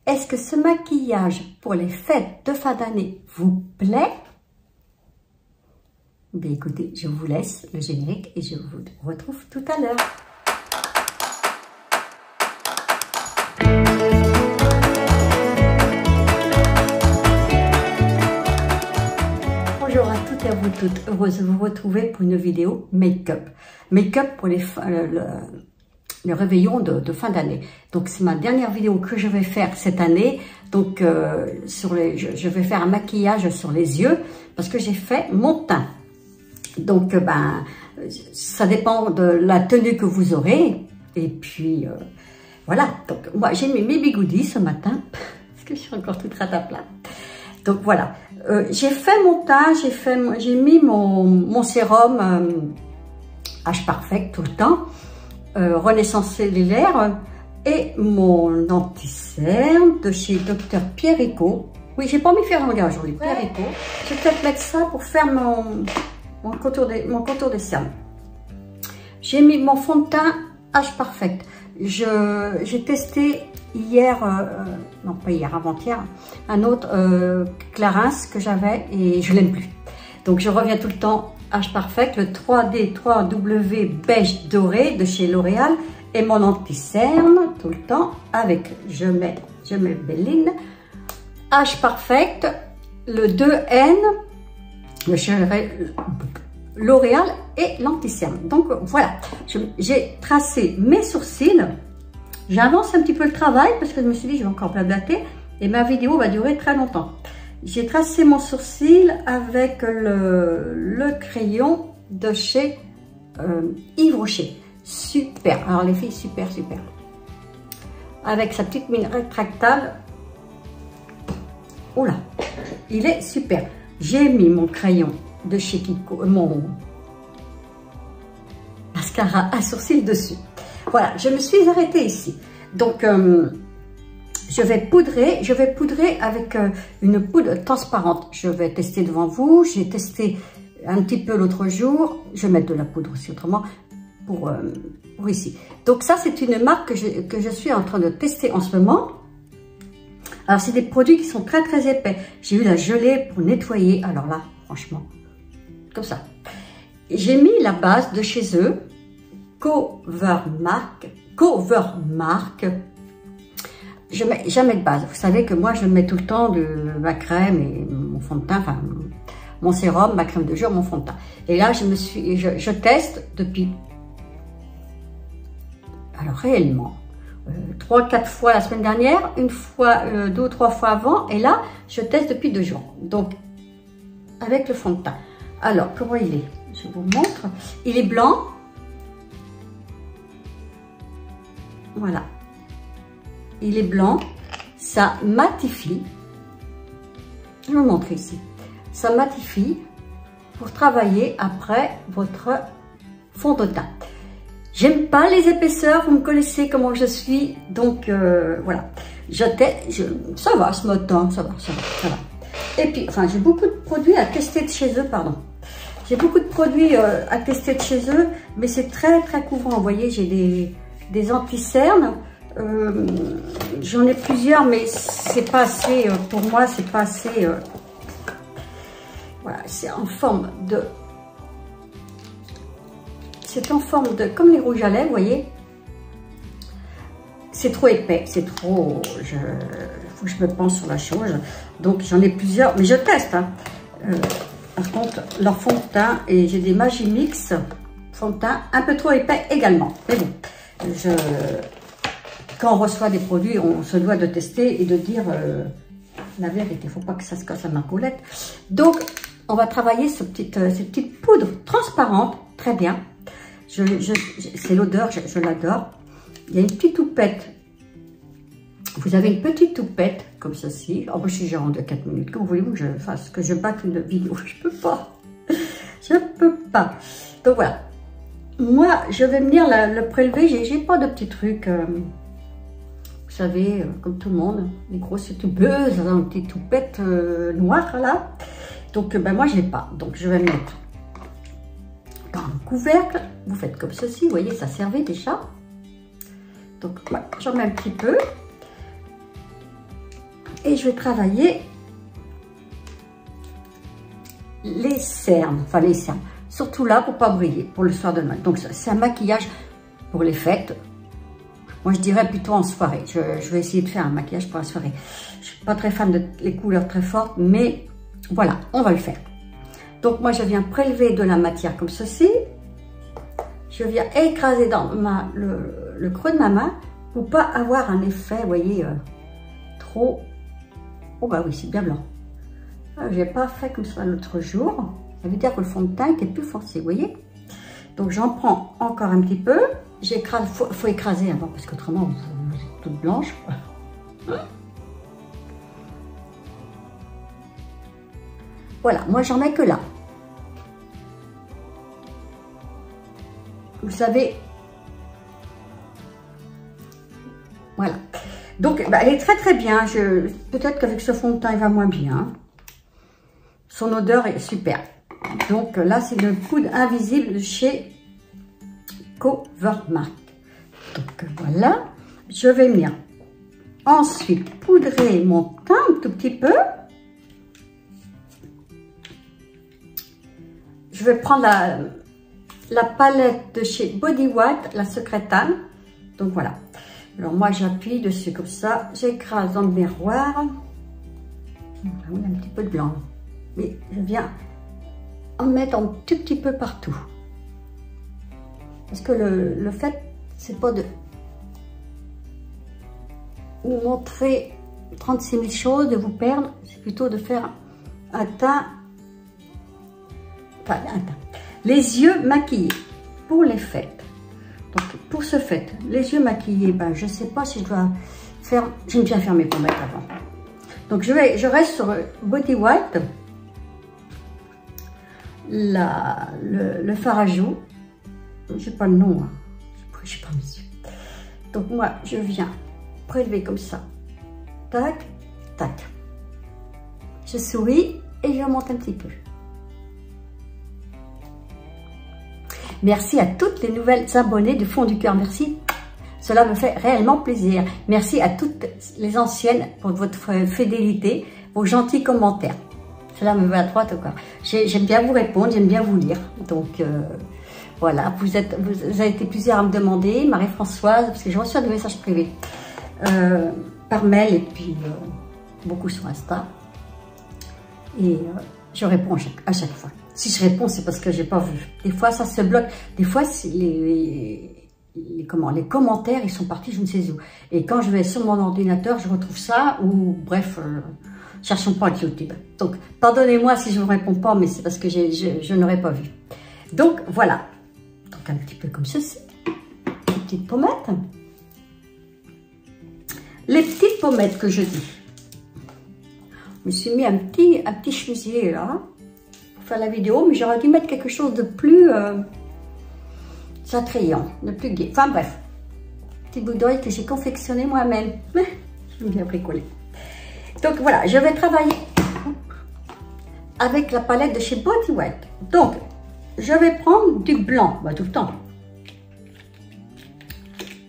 Est-ce que ce maquillage pour les fêtes de fin d'année vous plaît? Bien écoutez, je vous laisse le générique et je vous retrouve tout à l'heure. Bonjour à toutes et à vous toutes, heureuse de vous retrouver pour une vidéo make-up. Make-up pour le réveillon de fin d'année. Donc c'est ma dernière vidéo que je vais faire cette année. Donc je vais faire un maquillage sur les yeux parce que j'ai fait mon teint. Donc ça dépend de la tenue que vous aurez. Et puis voilà. Donc moi j'ai mis mes bigoudis ce matin parce que je suis encore toute ratapla. Donc voilà. J'ai fait mon teint, j'ai mis mon sérum Age Perfect tout le temps. Renaissance cellulaire et mon anti-cerne de chez Dr Pierrico. Oui, j'ai pas mis fer en gars aujourd'hui. Pierrico. Je vais peut-être mettre ça pour faire mon contour des cernes. J'ai mis mon fond de teint Age Perfect. J'ai testé hier, non pas hier, avant-hier, un autre Clarins que j'avais et je l'aime plus. Donc je reviens tout le temps Age Perfect, le 3D 3W beige doré de chez L'Oréal et mon anti-cerne tout le temps avec, je mets Béline, Age Perfect, le 2N de chez L'Oréal et l'anti-cerne. Donc voilà, j'ai tracé mes sourcils. J'avance un petit peu le travail parce que je me suis dit je vais encore blablater et ma vidéo va durer très longtemps. J'ai tracé mon sourcil avec le crayon de chez Yves Rocher. Super. Alors les filles, super. Avec sa petite mine rétractable. Oh là, il est super. J'ai mis mon crayon de chez Kiko, mon mascara à sourcil dessus. Voilà, je me suis arrêtée ici. Donc, je vais poudrer avec une poudre transparente. Je vais tester devant vous. J'ai testé un petit peu l'autre jour. Je vais mettre de la poudre aussi autrement pour ici. Donc ça, c'est une marque que je suis en train de tester en ce moment. Alors, c'est des produits qui sont très épais. J'ai eu la gelée pour nettoyer. Alors là, franchement, comme ça. J'ai mis la base de chez eux, Covermark. Je mets jamais de base. Vous savez que moi, je mets tout le temps de ma crème et mon fond de teint, enfin, mon sérum, ma crème de jour, mon fond de teint. Et là, je teste depuis, alors réellement, 3-4 fois la semaine dernière, une fois, 2 ou 3 fois avant, et là, je teste depuis 2 jours. Donc, avec le fond de teint. Alors, comment il est? Je vous montre. Il est blanc. Voilà. Il est blanc, ça matifie. Je vais vous montrer ici. Ça matifie pour travailler après votre fond de teint. J'aime pas les épaisseurs, vous me connaissez comment je suis, donc voilà. Ça va ce mode teint, ça va. Et puis, enfin, j'ai beaucoup de produits à tester de chez eux, pardon. J'ai beaucoup de produits à tester de chez eux, mais c'est très couvrant. Vous voyez, j'ai des anti-cernes. J'en ai plusieurs, mais c'est pas assez, pour moi, c'est pas assez, voilà, c'est en forme de, comme les rouges à lèvres, vous voyez, c'est trop épais, c'est trop, faut que je me pense sur la chose, donc j'en ai plusieurs, mais je teste, hein. Par contre, leur fond de teint, et j'ai des Magimix fond de teint un peu trop épais également, mais bon, quand on reçoit des produits, on se doit de tester et de dire la vérité. Il ne faut pas que ça se casse à ma colette. Donc, on va travailler ces petites poudres transparentes. Très bien. C'est l'odeur, je l'adore. Il y a une petite toupette. Vous avez une petite toupette comme ceci. Oh, moi, je suis genre de 4 minutes. Comment voulez-vous que je fasse? Que je batte une vidéo? Je peux pas. Je peux pas. Donc, voilà. Moi, je vais venir le prélever. J'ai pas de petits trucs... vous savez, comme tout le monde, les grosses toupeuses, une petite toupette noire là. Donc, moi, je n'ai pas. Donc, je vais mettre dans le couvercle. Vous faites comme ceci, vous voyez, ça servait déjà. Donc, j'en mets un petit peu. Et je vais travailler les cernes, enfin les cernes. Surtout là pour pas briller, pour le soir de Noël. Donc c'est un maquillage pour les fêtes. Moi je dirais plutôt en soirée. Je vais essayer de faire un maquillage pour la soirée. Je suis pas très fan de les couleurs très fortes, mais voilà, on va le faire. Donc moi je viens prélever de la matière comme ceci. Je viens écraser dans le creux de ma main pour pas avoir un effet, vous voyez, trop... Oh bah oui, c'est bien blanc. J'ai pas fait comme ça l'autre jour. Ça veut dire que le fond de teint était plus foncé, vous voyez. Donc j'en prends encore un petit peu. J'écrase, faut écraser avant parce qu'autrement vous êtes toute blanche. Voilà, moi j'en mets que là. Vous savez, voilà. Donc, bah, elle est très très bien. Peut-être qu'avec ce fond de teint, il va moins bien. Son odeur est super. Donc là, c'est une poudre invisible de chez Covermark. Donc voilà, je vais venir ensuite poudrer mon teint un tout petit peu. Je vais prendre la palette de chez Body White, la Secret Tan. Donc voilà. Alors moi j'appuie dessus comme ça, j'écrase dans le miroir. Oui, un petit peu de blanc. Mais je viens en mettre un tout petit peu partout. Parce que le fait, c'est pas de vous montrer 36 000 choses, de vous perdre, c'est plutôt de faire un teint. Enfin, un teint. Les yeux maquillés pour les fêtes. Donc, pour ce fait, les yeux maquillés, ben, je ne sais pas si je dois faire... J'aime bien faire mes pommettes avant. Donc, je reste sur Body White. Le fard à joues. Je n'ai pas le nom. Hein. Je n'ai pas mes yeux. Donc, moi, je viens prélever comme ça. Tac, tac. Je souris et je monte un petit peu. Merci à toutes les nouvelles abonnées du fond du cœur. Merci. Cela me fait réellement plaisir. Merci à toutes les anciennes pour votre fidélité, vos gentils commentaires. Cela me va à droite au corps. J'aime bien vous répondre, j'aime bien vous lire. Donc voilà, vous avez été plusieurs à me demander, Marie-Françoise, parce que je reçois des messages privés par mail et puis beaucoup sur Insta. Et je réponds à chaque fois. Si je réponds, c'est parce que j'ai pas vu. Des fois, ça se bloque. Des fois, les commentaires, ils sont partis je ne sais où. Et quand je vais sur mon ordinateur, je retrouve ça, ou bref, cherchons pas avec YouTube. Donc, pardonnez-moi si je ne vous réponds pas, mais c'est parce que je n'aurais pas vu. Donc, voilà. Donc, un petit peu comme ceci. Les petites pommettes. Les petites pommettes que je dis. Je me suis mis un petit chemisier là. Faire la vidéo, mais j'aurais dû mettre quelque chose de plus attrayant, de plus gai. Enfin bref, petit bout d'oeil que j'ai confectionné moi-même. Je vais bien bricoler. Donc voilà, je vais travailler avec la palette de chez Body White. Donc, je vais prendre du blanc, bah, tout le temps.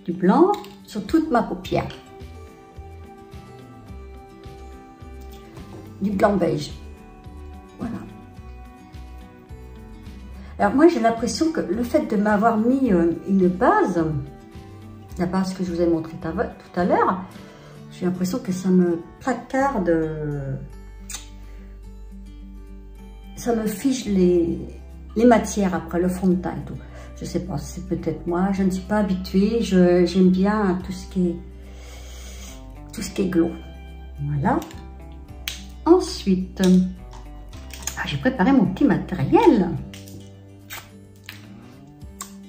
Du blanc sur toute ma paupière. Du blanc beige. Voilà. Alors moi j'ai l'impression que le fait de m'avoir mis une base, la base que je vous ai montrée tout à l'heure, j'ai l'impression que ça me placarde, ça me fige les matières après, le fond de teint et tout. Je sais pas, c'est peut-être moi, je ne suis pas habituée, j'aime bien tout ce qui est glow. Voilà. Ensuite, j'ai préparé mon petit matériel.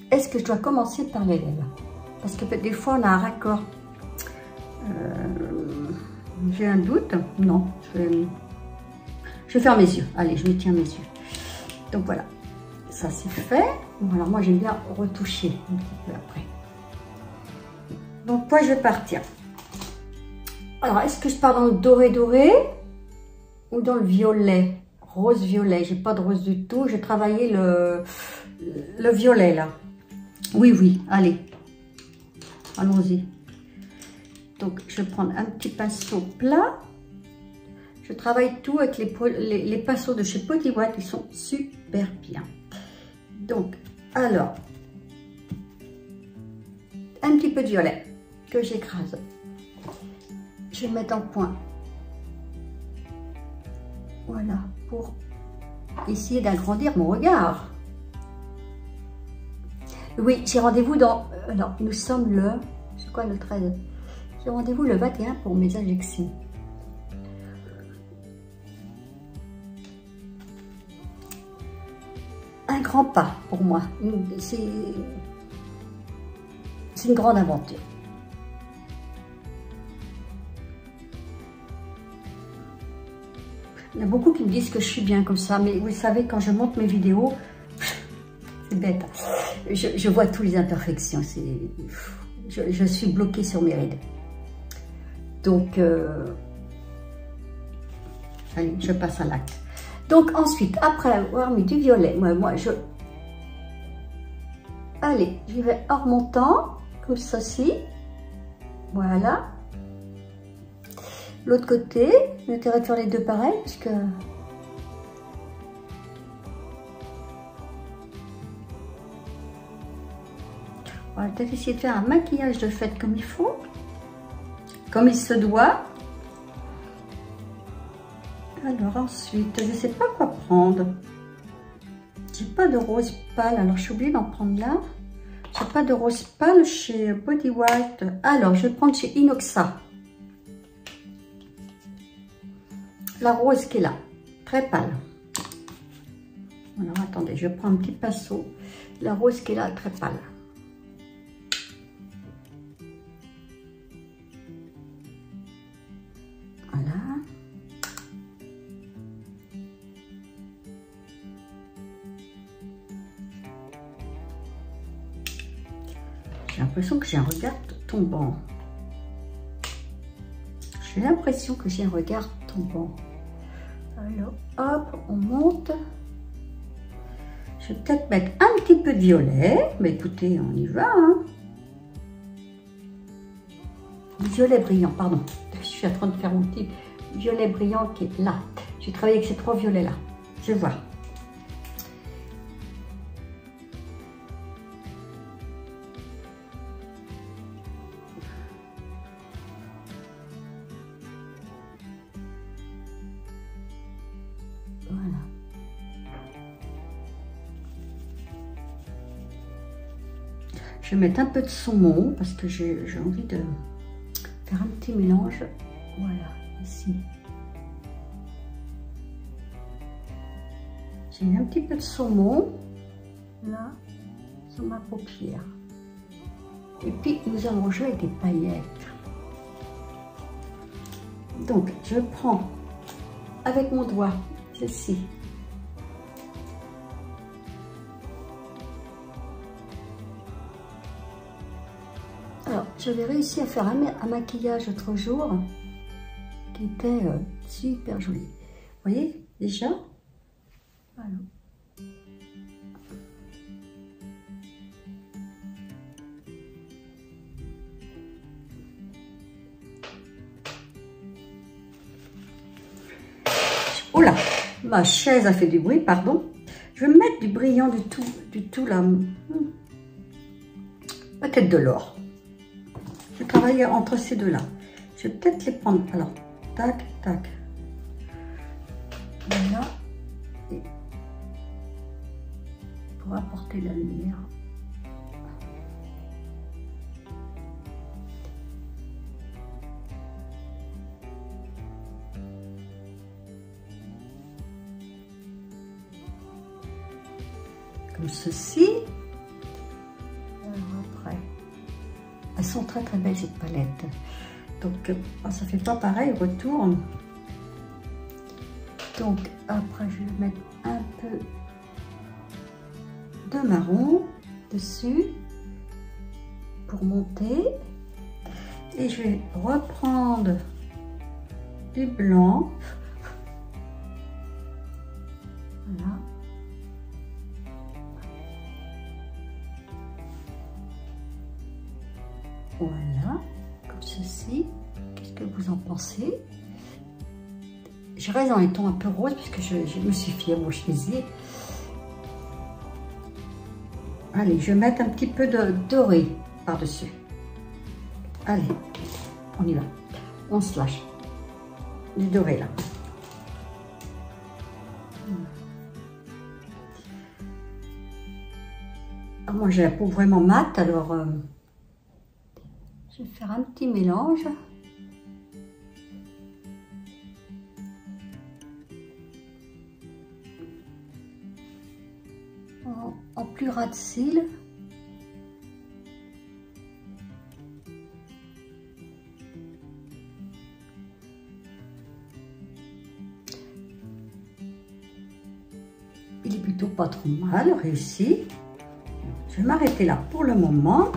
Est-ce que je dois commencer par les lèvres? Parce que des fois, on a un raccord. J'ai un doute. Non, je vais faire mes yeux. Allez, je me tiens mes yeux. Donc voilà, ça c'est fait. Voilà, moi j'aime bien retoucher un petit peu après. Donc moi, je vais partir. Alors, est-ce que je pars dans le doré ou dans le violet? Rose-violet. J'ai pas de rose du tout. J'ai travaillé le violet là. Oui, allez, allons-y. Donc, je vais prendre un petit pinceau plat Je travaille tout avec les pinceaux de chez Potty White, ils sont super bien. Donc, alors, un petit peu de violet que j'écrase. Je vais le mettre en point. Voilà, pour essayer d'agrandir mon regard. Oui, j'ai rendez-vous dans... alors, nous sommes le... c'est quoi le 13? J'ai rendez-vous le 21 pour mes injections. Un grand pas pour moi. C'est une grande aventure. Il y a beaucoup qui me disent que je suis bien comme ça, mais vous savez, quand je monte mes vidéos, c'est bête. Je vois toutes les imperfections. Je suis bloquée sur mes rides. Donc, allez, je passe à l'acte. Donc ensuite, après avoir mis du violet, allez, je vais en remontant, comme ceci. Voilà. L'autre côté, j'ai intérêt de faire les deux pareils, parce que... on va peut-être essayer de faire un maquillage de fête comme il faut, comme il se doit. Alors ensuite, je ne sais pas quoi prendre. J'ai pas de rose pâle, alors je suis obligée d'en prendre là. J'ai pas de rose pâle chez Potty White. Alors, je vais prendre chez Inoxa. La rose qui est là, très pâle. Alors, attendez, je prends un petit pinceau. La rose qui est là, très pâle. Voilà. J'ai l'impression que j'ai un regard tombant. J'ai l'impression que j'ai un regard tombant. Alors, hop, on monte. Je vais peut-être mettre un petit peu de violet. Mais écoutez, on y va. Hein. Du violet brillant, pardon. Je suis en train de faire mon petit violet brillant qui est là. J'ai travaillé avec ces trois violets-là. Je vais voir. Voilà. Je vais mettre un peu de saumon parce que j'ai envie de faire un petit mélange. Voilà, ici. J'ai mis un petit peu de saumon, là, sur ma paupière. Et puis, nous allons jouer avec des paillettes. Donc, je prends avec mon doigt ceci. Alors, j'avais réussi à faire un maquillage l'autre jour qui était super joli. Vous voyez, déjà. Voilà. Oh là, ma chaise a fait du bruit, pardon. Je vais mettre du brillant du tout là. Peut-être de l'or. Je travaille entre ces deux-là. Je vais peut-être les prendre. Alors, tac, tac. Voilà. Et pour apporter la lumière. Comme ceci. Alors après, elles sont très très belles cette palette. Donc ça fait pas pareil, retourne. Donc après je vais mettre un peu de marron dessus pour monter. Et je vais reprendre du blanc. Voilà. Voilà, comme ceci. Qu'est-ce que vous en pensez? je reste dans les tons un peu roses puisque je me suis fiée à mon chemisier. Allez, je vais mettre un petit peu de doré par-dessus. Allez, on y va. On se lâche. Du doré là. Alors, moi j'ai la peau vraiment mate, alors je vais faire un petit mélange. En plus ras de cils. Il est plutôt pas trop mal réussi. Je vais m'arrêter là pour le moment.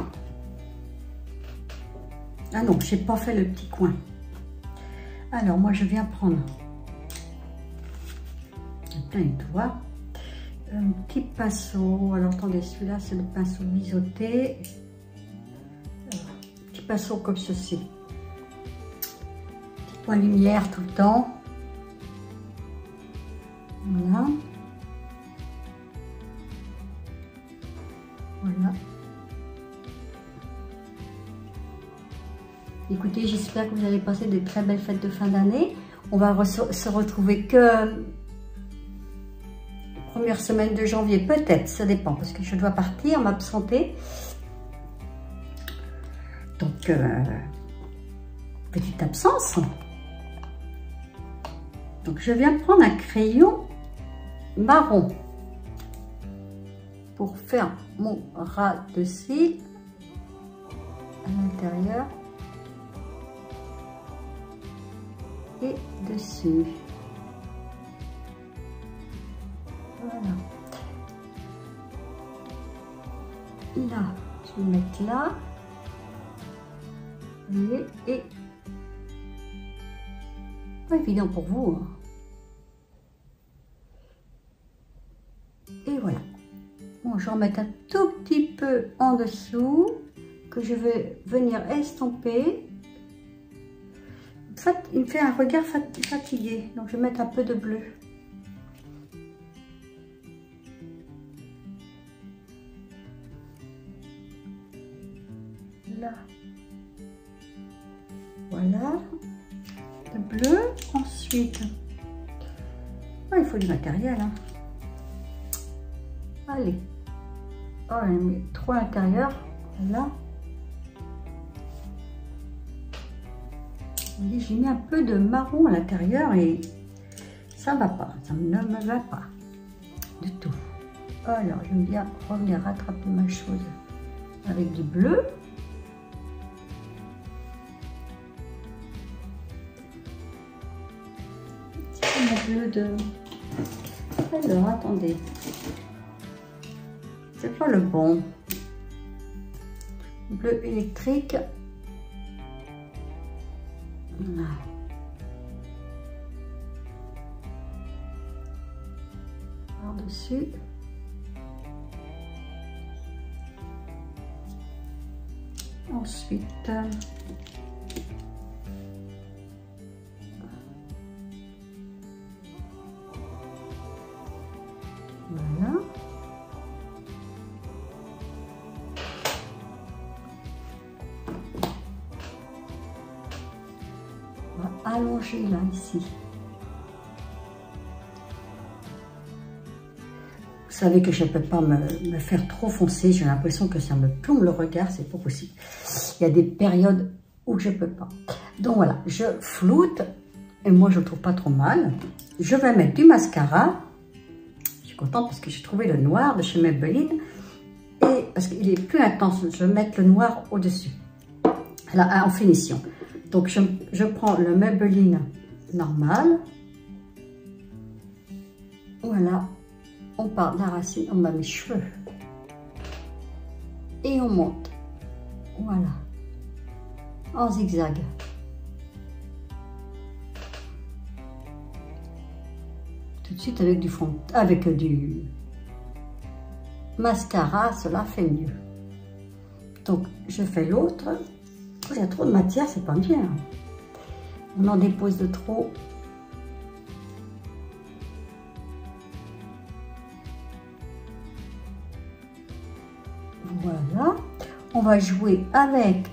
Ah non, je n'ai pas fait le petit coin. Alors moi je viens prendre plein de doigts. Un petit pinceau. Alors attendez, celui-là c'est le pinceau biseauté. Petit pinceau comme ceci. Petit point lumière tout le temps. Voilà. Voilà. Écoutez, j'espère que vous allez passer de très belles fêtes de fin d'année. On va se retrouver que première semaine de janvier, peut-être, ça dépend, parce que je dois partir, m'absenter. Donc, petite absence. Donc, je viens prendre un crayon marron pour faire mon ras de cils à l'intérieur et dessus. Voilà. Là, je vais mettre là. Vous voyez, et pas évident pour vous. Hein. Et voilà. Bon, je vais en mettre un tout petit peu en dessous que je vais venir estomper. En fait, il me fait un regard fatigué, donc je vais mettre un peu de bleu. Là. Voilà. Le bleu. Ensuite, oh, il faut du matériel. Hein. Allez. Oh, on met trop à l'intérieur. Voilà. J'ai mis un peu de marron à l'intérieur et ça ne va pas. Ça ne me va pas du tout. Alors, j'aime bien revenir rattraper ma chose avec du bleu. Un bleu de... Alors, attendez. C'est pas le bon. Bleu électrique. Voilà. Par-dessus. Ensuite, voilà. On va allonger là, ici. Vous savez que je ne peux pas me faire trop foncer. J'ai l'impression que ça me plombe le regard. C'est pas possible. Il y a des périodes où je ne peux pas. Donc voilà, je floute. Et moi, je ne trouve pas trop mal. Je vais mettre du mascara. Je suis contente parce que j'ai trouvé le noir de chez Maybelline. Et parce qu'il est plus intense, je vais mettre le noir au-dessus. Là, en finition. Donc, je prends le Maybelline normal. Voilà. On part de la racine, on met mes cheveux. Et on monte. Voilà. En zigzag. Tout de suite avec du fond, avec du mascara, cela fait mieux. Donc, je fais l'autre. Il y a trop de matière, c'est pas bien. On en dépose de trop. on va jouer avec,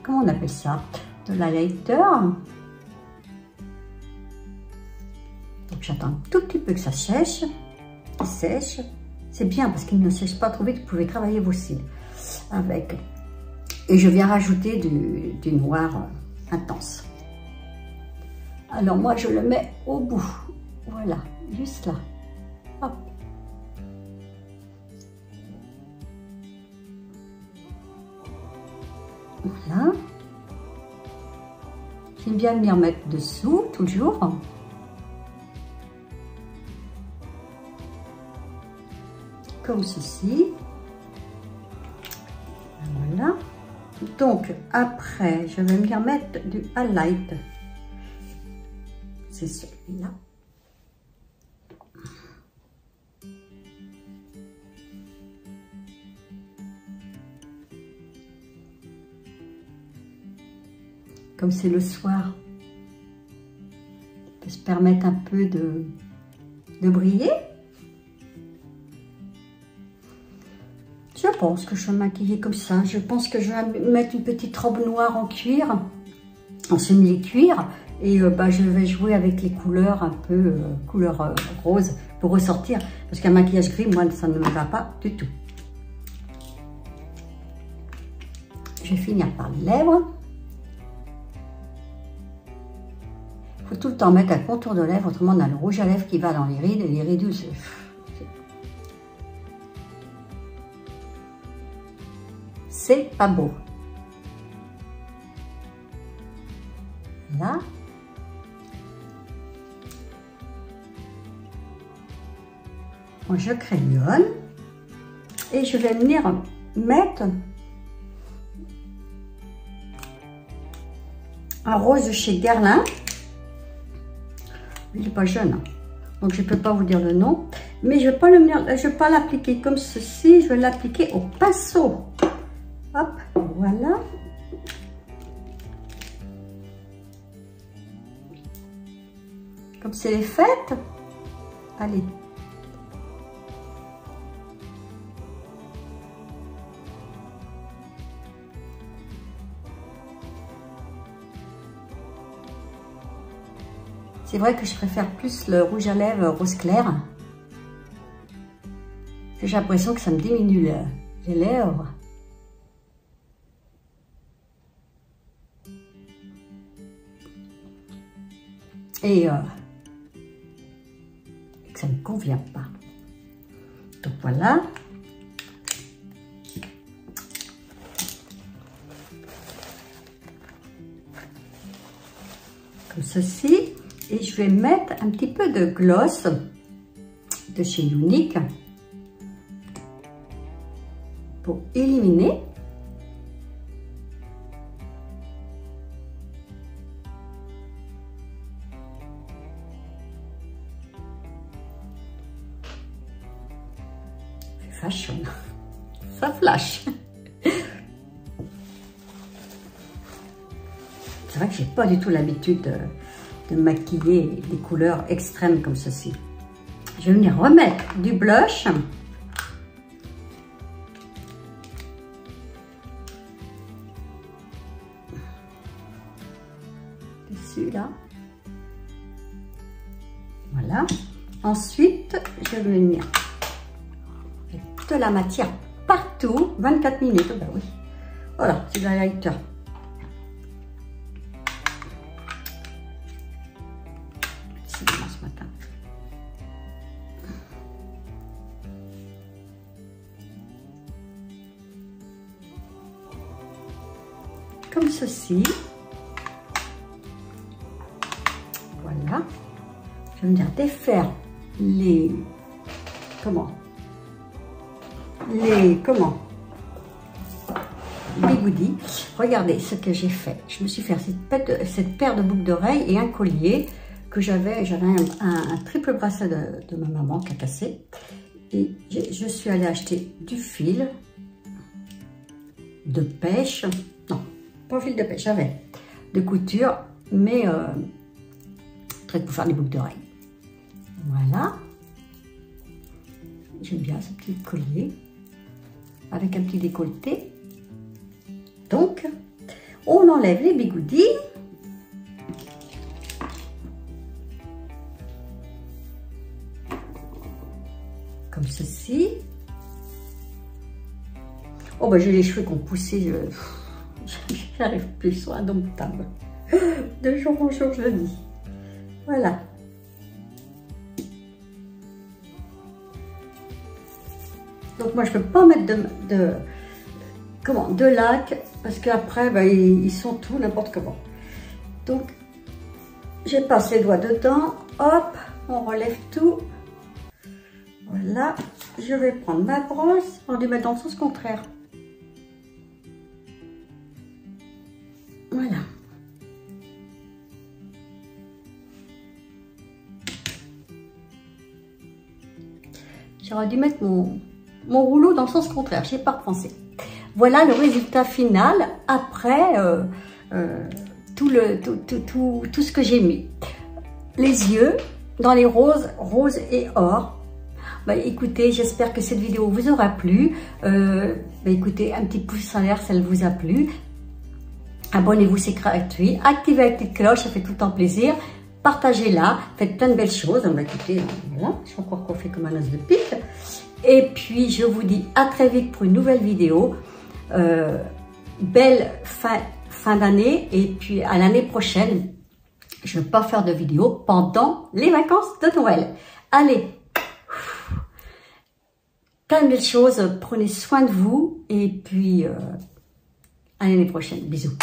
comment on appelle ça, de l'highlighter. Donc j'attends un tout petit peu que ça sèche. Il sèche. C'est bien parce qu'il ne sèche pas trop vite, vous pouvez travailler vos cils avec. Et je viens rajouter du noir intense. Alors moi je le mets au bout. Voilà, juste là. Hop. Voilà. J'aime bien venir mettre dessous, toujours. Comme ceci. Voilà. Donc, après, je vais venir mettre du highlight. C'est celui-là. Comme c'est le soir, on peut se permettre un peu de briller. Je pense que je vais me maquiller comme ça. Je pense que je vais mettre une petite robe noire en cuir, en simili-cuir. Et je vais jouer avec les couleurs, un peu couleur rose, pour ressortir. Parce qu'un maquillage gris, moi, ça ne me va pas du tout. Je vais finir par les lèvres. Il faut tout le temps mettre un contour de lèvres, autrement on a le rouge à lèvres qui va dans les rides. Et les rides, c'est pas beau. Là. Moi, je crayonne. Et je vais venir mettre un rose chez Guerlain. Il n'est pas jeune, donc je ne peux pas vous dire le nom. Mais je ne vais pas l'appliquer comme ceci, je vais l'appliquer au pinceau. Hop, voilà. Comme c'est les fêtes, allez. C'est vrai que je préfère plus le rouge à lèvres rose clair. J'ai l'impression que ça me diminue les lèvres. Et que ça ne me convient pas. Donc voilà. Comme ceci. Et je vais mettre un petit peu de gloss de chez Unique pour éliminer. C'est fashion, ça flash. C'est vrai que j'ai pas du tout l'habitude de maquiller des couleurs extrêmes comme ceci. Je vais venir remettre du blush. Dessus là. Voilà. Ensuite, je vais venir mettre de la matière partout. 24 minutes. Ben oui. Voilà, c'est de l'highlighter. Ce matin. Comme ceci. Voilà. Je vais venir défaire les bigoudis. Regardez ce que j'ai fait. Je me suis fait cette paire de boucles d'oreilles et un collier que j'avais un triple bracelet de ma maman qui a cassé. Et je suis allée acheter du fil de pêche. Non, pas fil de pêche, j'avais de couture, mais très pour faire des boucles d'oreilles. Voilà. J'aime bien ce petit collier avec un petit décolleté. Donc, on enlève les bigoudis. Comme ceci. Oh ben j'ai les cheveux qui ont poussé, j'arrive plus, ils sont indomptables. De jour en jour je le dis. Voilà. Donc moi je ne peux pas mettre de lac parce qu'après ben, ils sont tout n'importe comment. Donc je passe les doigts dedans, hop, on relève tout. Voilà, je vais prendre ma brosse, on va mettre dans le sens contraire. Voilà. J'aurais dû mettre mon rouleau dans le sens contraire, je n'ai pas repensé. Voilà le résultat final après tout ce que j'ai mis. Les yeux dans les roses, rose et or. Bah, écoutez, j'espère que cette vidéo vous aura plu. Écoutez, un petit pouce en l'air, ça vous a plu. Abonnez-vous, c'est gratuit. Activez la petite cloche, ça fait tout le temps plaisir. Partagez-la, faites plein de belles choses. Bah, écoutez, voilà, je suis encore coiffée comme un os de pique. Et puis, je vous dis à très vite pour une nouvelle vidéo. Belle fin d'année. Et puis, à l'année prochaine, je ne vais pas faire de vidéo pendant les vacances de Noël. Allez, plein de belles choses. Prenez soin de vous. Et puis, à l'année prochaine. Bisous.